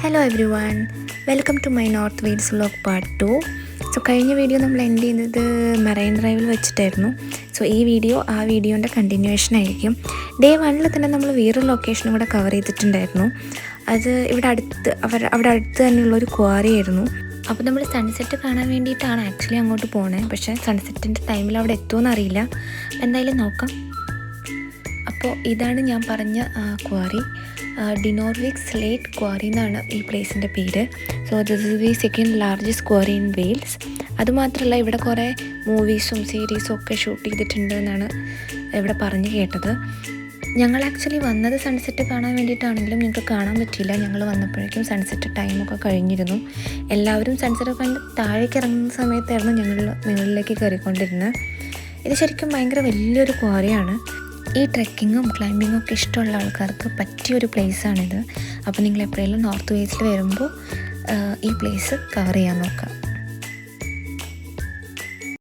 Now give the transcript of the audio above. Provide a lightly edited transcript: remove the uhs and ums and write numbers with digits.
Hello everyone, welcome to my North Wales vlog part 2. So കഴിഞ്ഞ video നമ്മൾ end ചെയ്യുന്നത് marine ഡ്രൈവിൽ വെച്ചിട്ടായിരുന്നു. സോ ഈ വീഡിയോ ആ വീഡിയോൻ്റെ കണ്ടിന്യൂവേഷൻ ആയിരിക്കും. ഡേ 1 തന്നെ നമ്മൾ വേറൊരു ലൊക്കേഷനും കൂടെ കവർ ചെയ്തിട്ടുണ്ടായിരുന്നു. അത് ഇവിടെ അടുത്ത് തന്നെയുള്ളൊരു ക്വാറി ആയിരുന്നു. അപ്പോൾ നമ്മൾ സൺസെറ്റ് കാണാൻ വേണ്ടിയിട്ടാണ് ആക്ച്വലി അങ്ങോട്ട് പോണേ. പക്ഷേ സൺസെറ്റിൻ്റെ ടൈമിൽ അവിടെ എത്തുമെന്ന് അറിയില്ല. എന്തായാലും നോക്കാം. അപ്പോൾ ഇതാണ് ഞാൻ പറഞ്ഞ ക്വാറി. ഡിനോർവിക് സ്ലേറ്റ് ക്വാറി എന്നാണ് ഈ പ്ലേസിൻ്റെ പേര്. So this is the second largest quarry in Wales. അതുമാത്രമല്ല ഇവിടെ കുറേ മൂവീസും സീരീസും ഒക്കെ ഷൂട്ട് ചെയ്തിട്ടുണ്ട് എന്നാണ് ഇവിടെ പറഞ്ഞു കേട്ടത്. ഞങ്ങൾ ആക്ച്വലി വന്നത് സൺസെറ്റ് കാണാൻ വേണ്ടിയിട്ടാണെങ്കിലും ഞങ്ങൾക്ക് കാണാൻ പറ്റിയില്ല. ഞങ്ങൾ വന്നപ്പോഴേക്കും സൺസെറ്റ് ടൈമൊക്കെ കഴിഞ്ഞിരുന്നു. എല്ലാവരും സൺസെറ്റ് കണ്ട് താഴേക്ക് ഇറങ്ങുന്ന സമയത്തായിരുന്നു ഞങ്ങൾ മുകളിലേക്ക് കയറിക്കൊണ്ടിരുന്നത്. ഇത് ശരിക്കും ഭയങ്കര വലിയൊരു ക്വാറിയാണ്. ഈ ട്രെക്കിങ്ങും ക്ലൈമ്പിങ്ങും ഒക്കെ ഇഷ്ടമുള്ള ആൾക്കാർക്ക് പറ്റിയൊരു പ്ലേസാണിത്. അപ്പോൾ നിങ്ങൾ എപ്പോഴെങ്കിലും നോർത്ത് വെയിൽസിൽ വരുമ്പോൾ ഈ പ്ലേസ് കവർ ചെയ്യാൻ നോക്കാം.